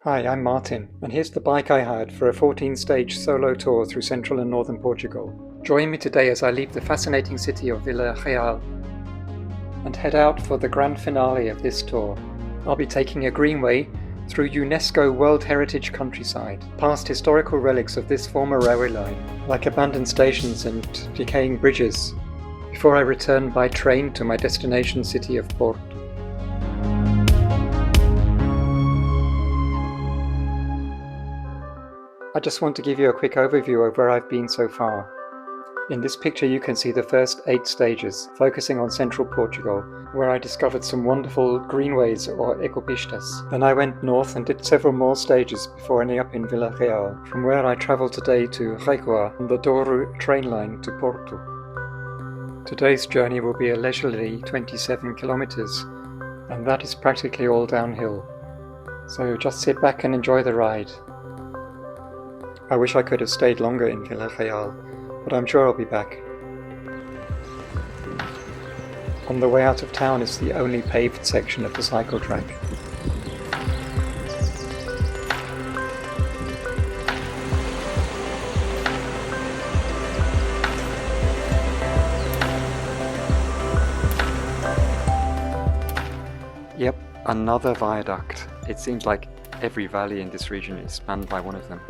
Hi, I'm Martin, and here's the bike I hired for a 14-stage solo tour through central and northern Portugal. Join me today as I leave the fascinating city of Vila Real and head out for the grand finale of this tour. I'll be taking a greenway through UNESCO World Heritage countryside, past historical relics of this former railway line, like abandoned stations and decaying bridges, before I return by train to my destination city of Porto. I just want to give you a quick overview of where I've been so far. In this picture you can see the first 8 stages, focusing on central Portugal, where I discovered some wonderful greenways or ecopistas. Then I went north and did several more stages before ending up in Vila Real, from where I travelled today to Régua on the Douro train line to Porto. Today's journey will be a leisurely 27 kilometers, and that is practically all downhill. So just sit back and enjoy the ride. I wish I could have stayed longer in Vila Real, but I'm sure I'll be back. On the way out of town is the only paved section of the cycle track. Yep, another viaduct. It seems like every valley in this region is spanned by one of them.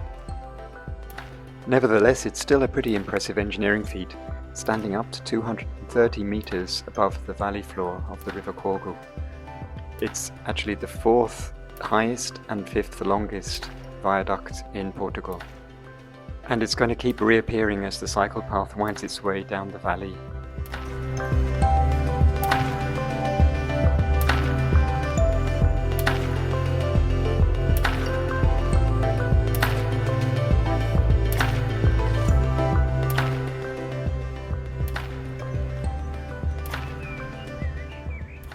Nevertheless, it's still a pretty impressive engineering feat, standing up to 230 meters above the valley floor of the river Corgo. It's actually the 4th highest and 5th longest viaduct in Portugal. And it's going to keep reappearing as the cycle path winds its way down the valley.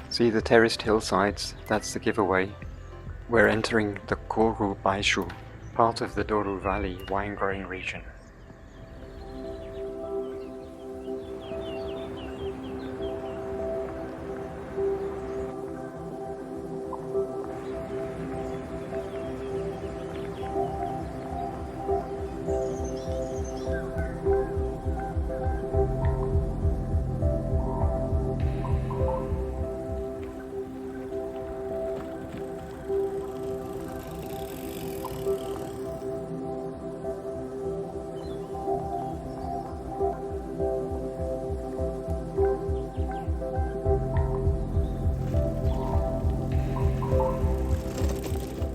See the terraced hillsides, that's the giveaway. We're entering the Corgo Baixo, part of the Douro Valley wine-growing region.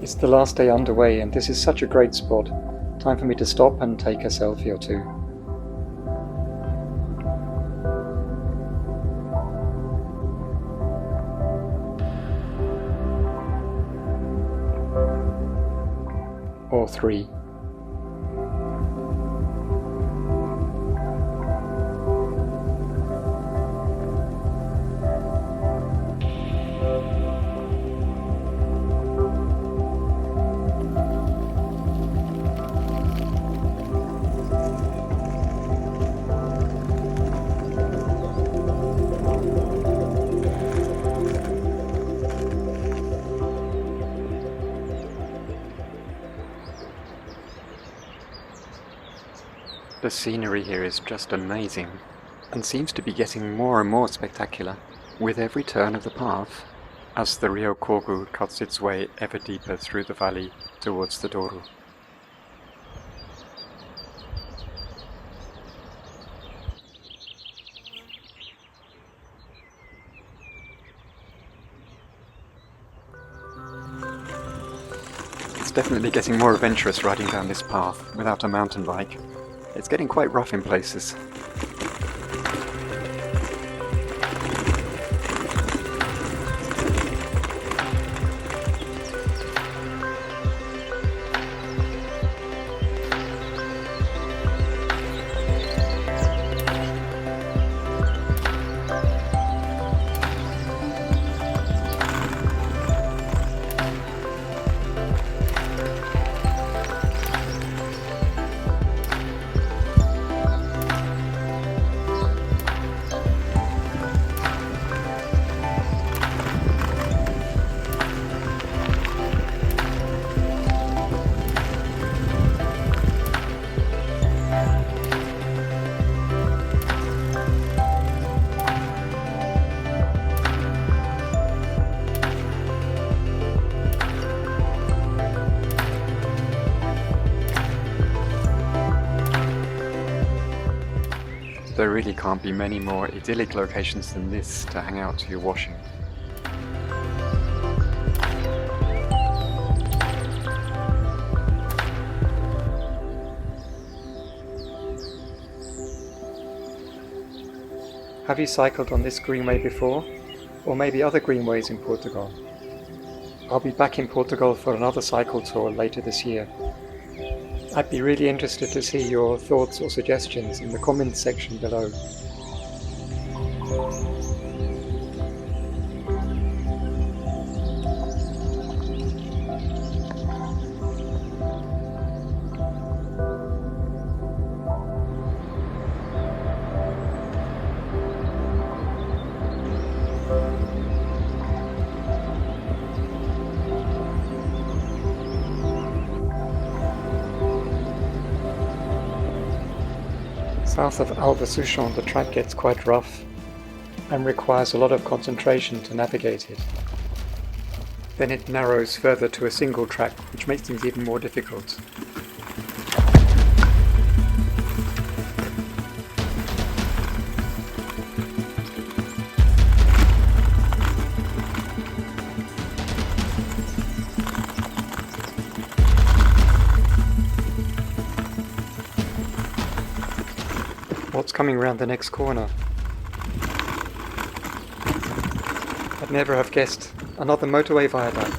It's the last day underway and this is such a great spot. Time for me to stop and take a selfie or two. Or 3. The scenery here is just amazing, and seems to be getting more and more spectacular with every turn of the path, as the Rio Corgo cuts its way ever deeper through the valley towards the Douro. It's definitely getting more adventurous riding down this path without a mountain bike. It's getting quite rough in places. There really can't be many more idyllic locations than this to hang out to your washing. Have you cycled on this greenway before? Or maybe other greenways in Portugal? I'll be back in Portugal for another cycle tour later this year. I'd be really interested to see your thoughts or suggestions in the comments section below. South of Alto the track gets quite rough and requires a lot of concentration to navigate it. Then it narrows further to a single track, which makes things even more difficult. What's coming round the next corner? I'd never have guessed. Another motorway viaduct.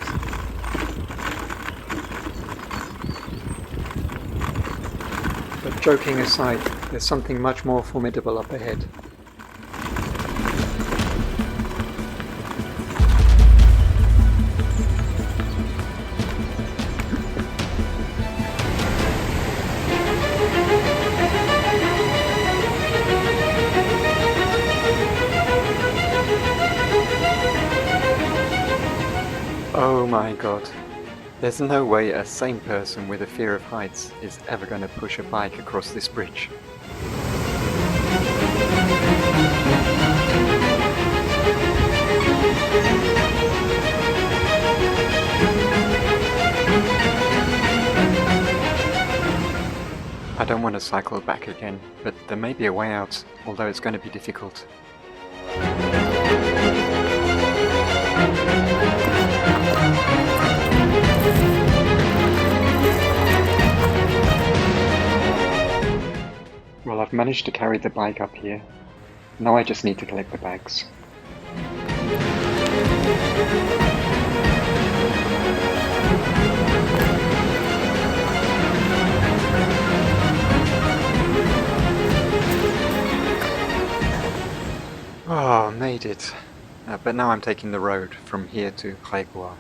But joking aside, there's something much more formidable up ahead. Oh my god. There's no way a sane person with a fear of heights is ever going to push a bike across this bridge. I don't want to cycle back again, but there may be a way out, although it's going to be difficult. Well, I've managed to carry the bike up here. Now I just need to collect the bags. Oh, made it. But now I'm taking the road from here to Régua.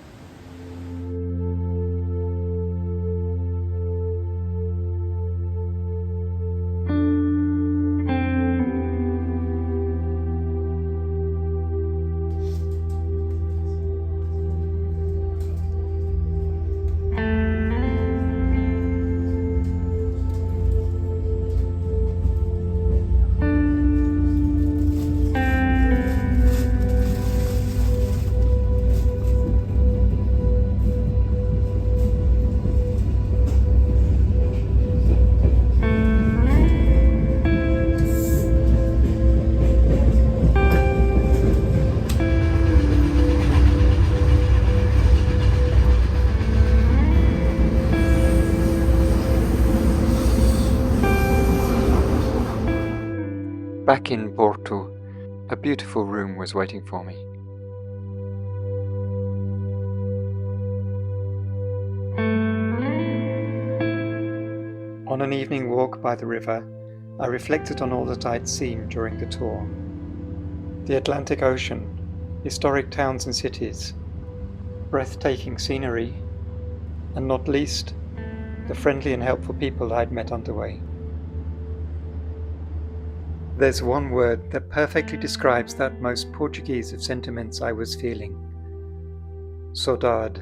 Back in Porto, a beautiful room was waiting for me. On an evening walk by the river, I reflected on all that I'd seen during the tour. The Atlantic Ocean, historic towns and cities, breathtaking scenery, and not least, the friendly and helpful people I'd met on the way. There's one word that perfectly describes that most Portuguese of sentiments I was feeling. Saudade.